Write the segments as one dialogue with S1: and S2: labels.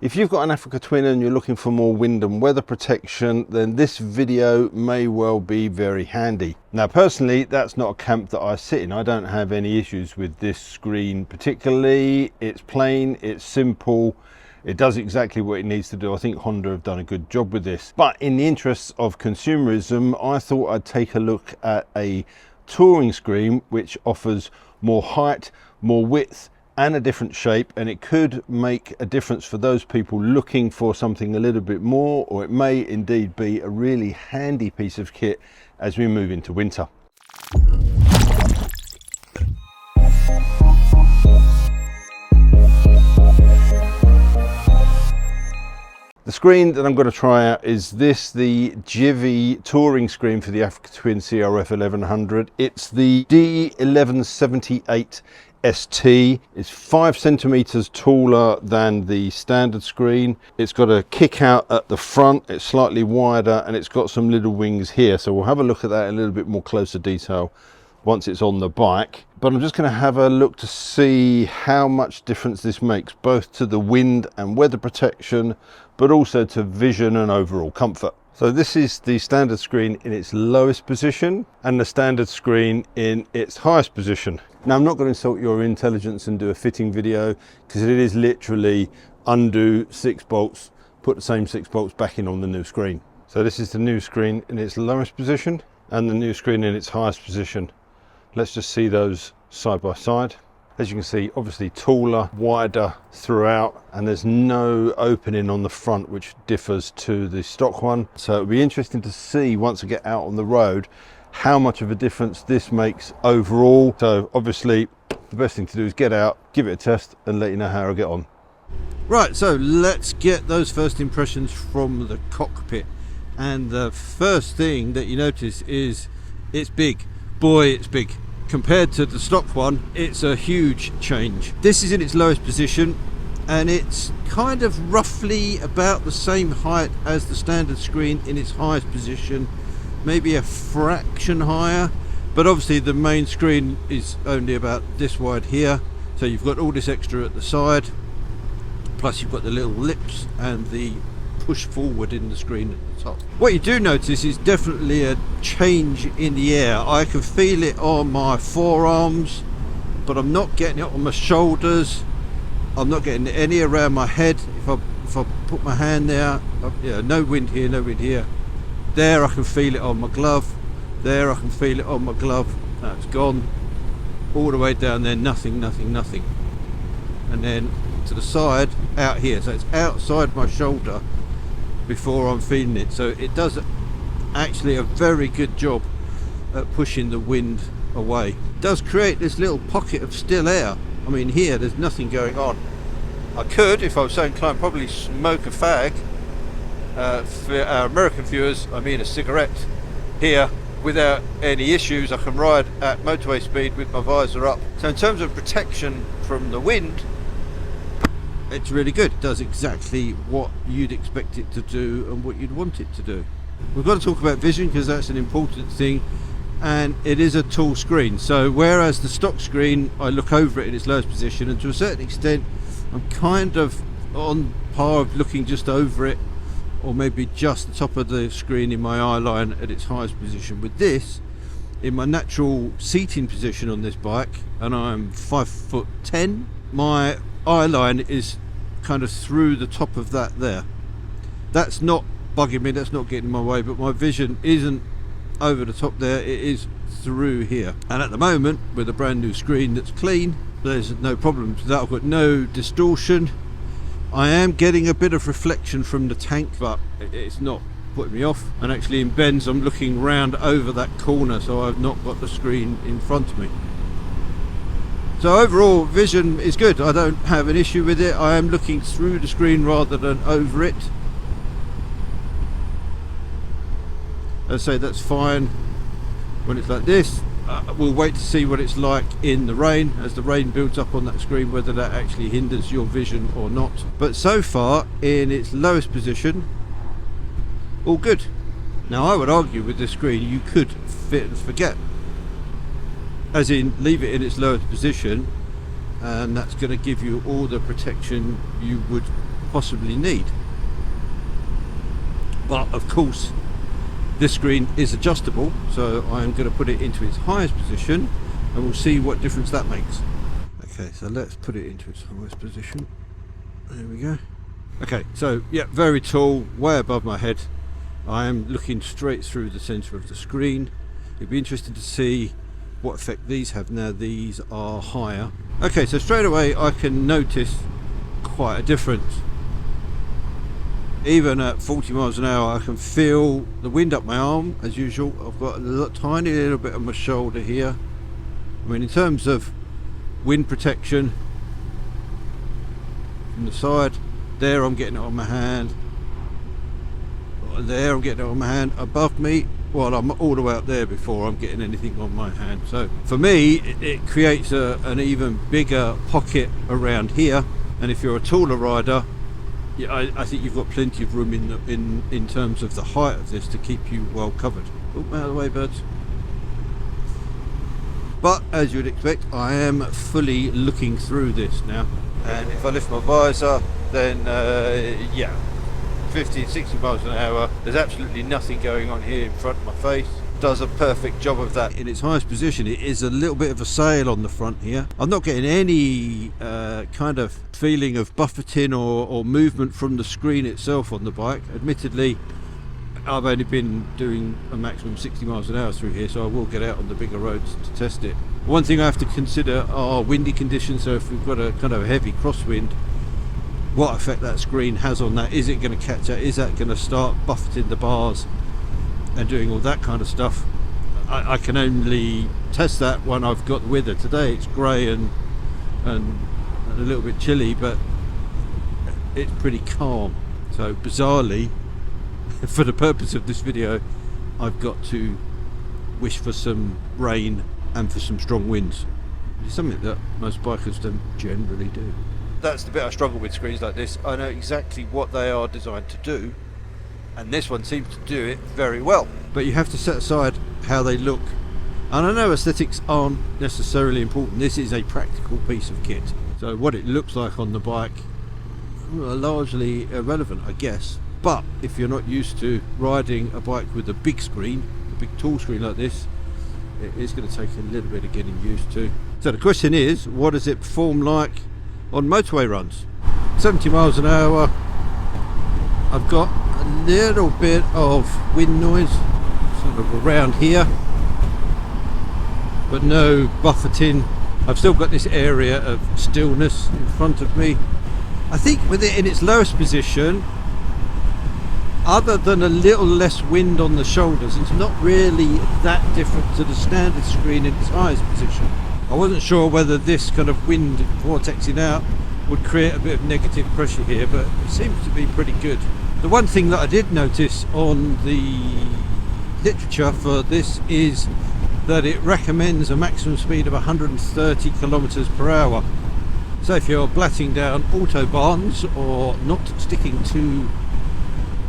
S1: If you've got an Africa Twin and you're looking for more wind and weather protection, then this video may well be very handy. Now personally, that's not a camp that I sit in. I don't have any issues with this screen particularly. It's plain, it's simple, it does exactly what it needs to do. I think Honda have done a good job with this. But in the interests of consumerism, I thought I'd take a look at a touring screen which offers more height, more width, and a different shape, and it could make a difference for those people looking for something a little bit more, or it may indeed be a really handy piece of kit as we move into winter. The screen that I'm going to try out is this, the Givi touring screen for the Africa Twin CRF 1100. It's the D1178ST. It's 5 centimeters taller than the standard screen. It's got a kick out at the front, it's slightly wider, and it's got some little wings here. So we'll have a look at that in a little bit more closer detail once it's on the bike. But I'm just going to have a look to see how much difference this makes, both to the wind and weather protection, but also to vision and overall comfort. So this is the standard screen in its lowest position and the standard screen in its highest position. Now I'm not going to insult your intelligence and do a fitting video, because it is literally undo 6 bolts, put the same 6 bolts back in on the new screen. So this is the new screen in its lowest position and the new screen in its highest position. Let's just see those side by side. As you can see, obviously taller, wider throughout, and there's no opening on the front which differs to the stock one. So it'll be interesting to see once I get out on the road how much of a difference this makes overall. So obviously the best thing to do is get out, give it a test, and let you know how I get on. Right, so let's get those first impressions from the cockpit. And the first thing that you notice is it's big. Boy, it's big. Compared to the stock one, it's a huge change. This is in its lowest position, and it's kind of roughly about the same height as the standard screen in its highest position, maybe a fraction higher, but obviously the main screen is only about this wide here, so you've got all this extra at the side, plus you've got the little lips and the push forward in the screen at the top. What you do notice is definitely a change in the air. I can feel it on my forearms, but I'm not getting it on my shoulders. I'm not getting any around my head. If I put my hand there, yeah, no wind here, no wind here. There I can feel it on my glove. There I can feel it on my glove. That's gone. All the way down there, nothing, nothing, nothing. And then to the side, out here. So it's outside my shoulder before I'm feeling it. So it does actually a very good job at pushing the wind away. It does create this little pocket of still air. I mean, here there's nothing going on. I could, if I was so inclined, probably smoke a fag. For our American viewers, I mean a cigarette here without any issues. I can ride at motorway speed with my visor up. So in terms of protection from the wind, it's really good. It does exactly what you'd expect it to do and what you'd want it to do. We've got to talk about vision, because that's an important thing, and it is a tall screen. So whereas the stock screen, I look over it in its lowest position, and to a certain extent I'm kind of on par of looking just over it, or maybe just the top of the screen in my eye line at its highest position. With this, in my natural seating position on this bike, and I'm 5'10", my eye line is kind of through the top of that there. That's not bugging me, that's not getting in my way, but my vision isn't over the top there, it is through here. And at the moment, with a brand new screen that's clean, there's no problem with that. I've got no distortion. I am getting a bit of reflection from the tank, but it's not putting me off. And actually in bends I'm looking round over that corner, so I've not got the screen in front of me. So overall vision is good. I don't have an issue with it. I am looking through the screen rather than over it. As I say, that's fine when it's like this. We'll wait to see what it's like in the rain, as the rain builds up on that screen, whether that actually hinders your vision or not. But so far, in its lowest position, all good. Now I would argue with this screen you could fit and forget, as in leave it in its lowest position, and that's going to give you all the protection you would possibly need. But of course this screen is adjustable, so I'm going to put it into its highest position and we'll see what difference that makes. Okay, so let's put it into its highest position. There we go. Okay, so yeah, very tall, way above my head. I am looking straight through the centre of the screen. It'd be interesting to see what effect these have now these are higher. Okay, so straight away I can notice quite a difference. Even at 40 miles an hour I can feel the wind up my arm as usual. I've got a tiny little bit on my shoulder here. I mean, in terms of wind protection from the side, there I'm getting it on my hand, there I'm getting it on my hand, above me, well, I'm all the way up there before I'm getting anything on my hand. So for me it creates an even bigger pocket around here, and if you're a taller rider, yeah, I think you've got plenty of room in terms of the height of this to keep you well covered. Oh, out of the way, birds. But as you'd expect, I am fully looking through this now, and if I lift my visor, then yeah, 50, 60 miles an hour, there's absolutely nothing going on here in front of my face. Does a perfect job of that. In its highest position, it is a little bit of a sail on the front here. I'm not getting any kind of feeling of buffeting or movement from the screen itself on the bike. Admittedly, I've only been doing a maximum 60 miles an hour through here, so I will get out on the bigger roads to test it. One thing I have to consider are windy conditions. So if we've got a kind of heavy crosswind, what effect that screen has on that. Is it going to catch that? Is that going to start buffeting the bars and doing all that kind of stuff? I can only test that when I've got the weather. Today it's grey and a little bit chilly, but it's pretty calm. So bizarrely, for the purpose of this video, I've got to wish for some rain and for some strong winds. It's something that most bikers don't generally do. That's the bit I struggle with screens like this. I know exactly what they are designed to do, and this one seems to do it very well. But you have to set aside how they look. And I know aesthetics aren't necessarily important. This is a practical piece of kit. So what it looks like on the bike, well, largely irrelevant, I guess. But if you're not used to riding a bike with a big screen, a big tall screen like this, it is going to take a little bit of getting used to. So the question is, what does it perform like on motorway runs? 70 miles an hour, I've got a little bit of wind noise sort of around here, but no buffeting. I've still got this area of stillness in front of me. I think with it in its lowest position, other than a little less wind on the shoulders, it's not really that different to the standard screen in its highest position. I wasn't sure whether this kind of wind vortexing out would create a bit of negative pressure here, but it seems to be pretty good. The one thing that I did notice on the literature for this is that it recommends a maximum speed of 130 kilometers per hour. So if you're blatting down autobahns or not sticking to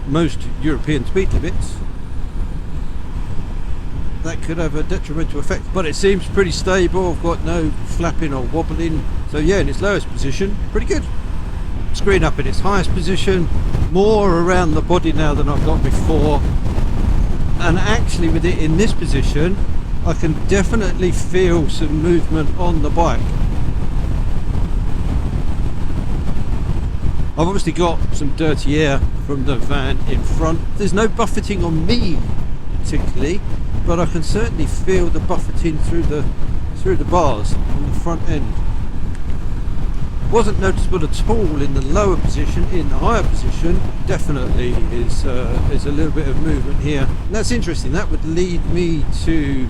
S1: most European speed limits, that could have a detrimental effect. But it seems pretty stable. I've got no flapping or wobbling. So yeah, in its lowest position, pretty good. Screen up in its highest position, more around the body now than I've got before. And actually with it in this position, I can definitely feel some movement on the bike. I've obviously got some dirty air from the van in front. There's no buffeting on me particularly, but I can certainly feel the buffeting through the bars on the front end. Wasn't noticeable at all in the lower position. In the higher position, definitely is a little bit of movement here. And that's interesting. That would lead me to,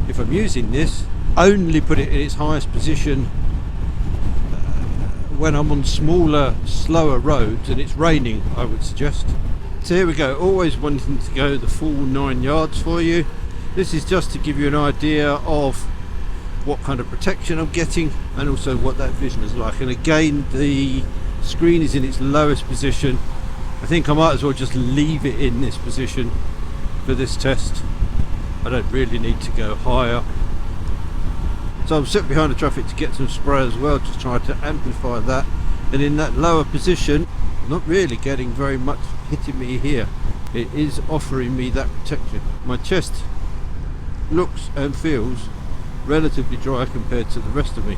S1: if I'm using this, only put it in its highest position when I'm on smaller, slower roads and it's raining, I would suggest. So here we go, always wanting to go the full 9 yards for you. This is just to give you an idea of what kind of protection I'm getting and also what that vision is like. And again, the screen is in its lowest position. I think I might as well just leave it in this position for this test. I don't really need to go higher. So I'm sitting behind the traffic to get some spray as well, to try to amplify that. And in that lower position,
S2: not really getting very much hitting me here. It is offering me that protection. My chest looks and feels relatively dry compared to the rest of me.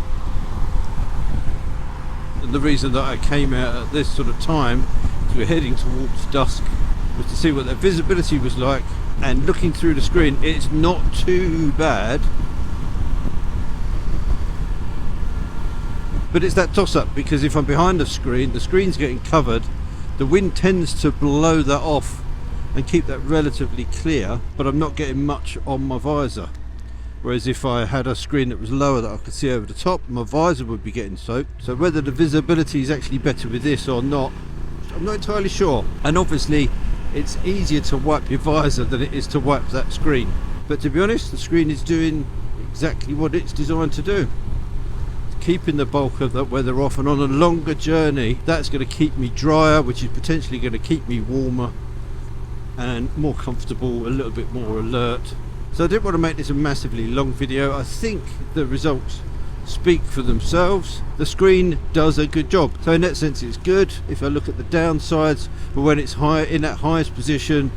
S2: And the reason that I came out at this sort of time, as we're heading towards dusk, was to see what the visibility was like. And looking through the screen, it's not too bad. But it's that toss-up, because if I'm behind the screen's getting covered, the wind tends to blow that off and keep that relatively clear, but I'm not getting much on my visor. Whereas if I had a screen that was lower that I could see over the top, my visor would be getting soaked. So whether the visibility is actually better with this or not, I'm not entirely sure. And obviously it's easier to wipe your visor than it is to wipe that screen. But to be honest, the screen is doing exactly what it's designed to do. It's keeping the bulk of that weather off, and on a longer journey, that's going to keep me drier, which is potentially going to keep me warmer and more comfortable, a little bit more alert. So I didn't want to make this a massively long video. I think the results speak for themselves. The screen does a good job, so in that sense it's good. If I look at the downsides, but when it's high in that highest position,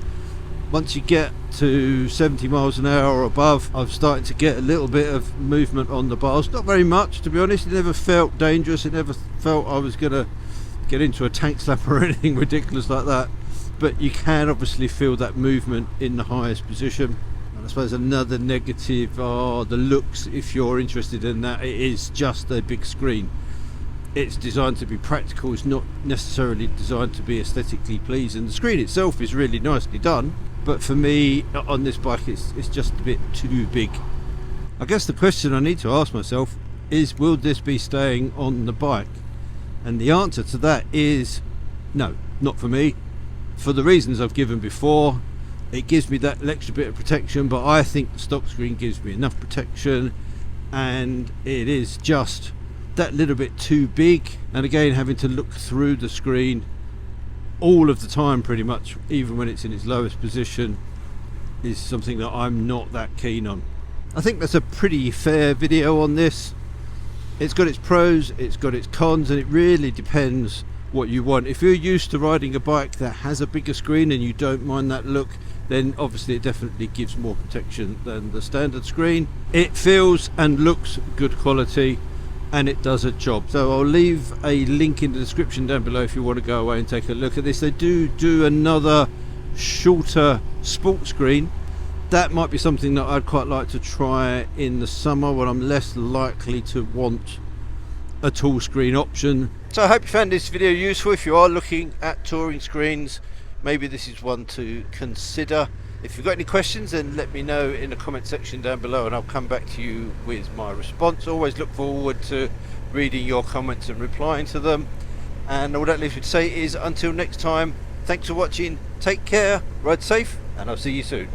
S2: once you get to 70 miles an hour or above, I'm starting to get a little bit of movement on the bars. Not very much, to be honest. It never felt dangerous. It never felt I was gonna get into a tank slap or anything ridiculous like that. But you can obviously feel that movement in the highest position. And I suppose another negative are the looks. If you're interested in that, it is just a big screen. It's designed to be practical. It's not necessarily designed to be aesthetically pleasing. The screen itself is really nicely done, but for me on this bike it's just a bit too big. I guess the question I need to ask myself is, will this be staying on the bike? And the answer to that is no, not for me. For the reasons I've given before, it gives me that extra bit of protection, but I think the stock screen gives me enough protection, and it is just that little bit too big. And again, having to look through the screen all of the time pretty much, even when it's in its lowest position, is something that I'm not that keen on. I think that's a pretty fair video on this. It's got its pros, it's got its cons, and it really depends what you want. If you're used to riding a bike that has a bigger screen and you don't mind that look, then obviously it definitely gives more protection than the standard screen. It feels and looks good quality, and it does a job. So I'll leave a link in the description down below if you want to go away and take a look at this. They do another shorter sports screen. That might be something that I'd quite like to try in the summer when I'm less likely to want a tall screen option. So I hope you found this video useful. If you are looking at touring screens, maybe this is one to consider. If you've got any questions, then let me know in the comment section down below and I'll come back to you with my response. Always look forward to reading your comments and replying to them. And all that leaves me to say is, until next time, thanks for watching, take care, ride safe, and I'll see you soon.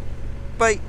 S2: Bye.